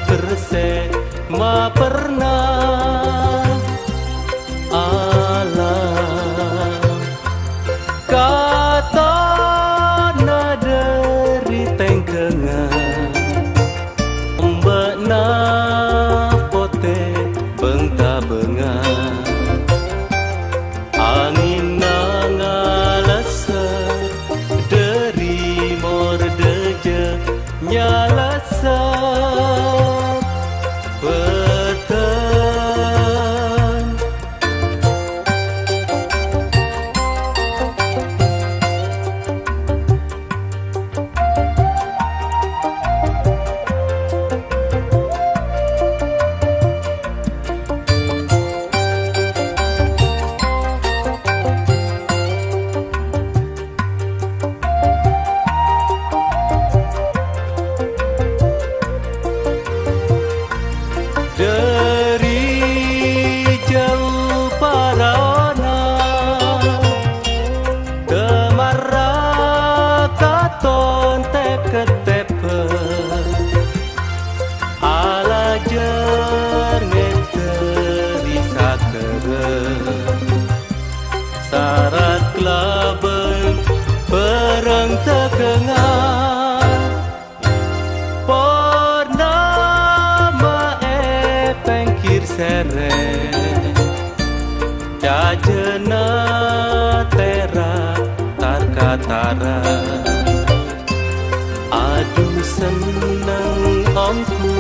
kerse ma pernah alam kata naderi tengkengan mbak na pote bengta bengan angin nangalasa dari mordeja nyalasa petang dari jauh parona temara katon tepe ala jer ngeteri sakere sarat klaben perang tekengan pengkir sere jajena tera tarkatara aduh seneng omku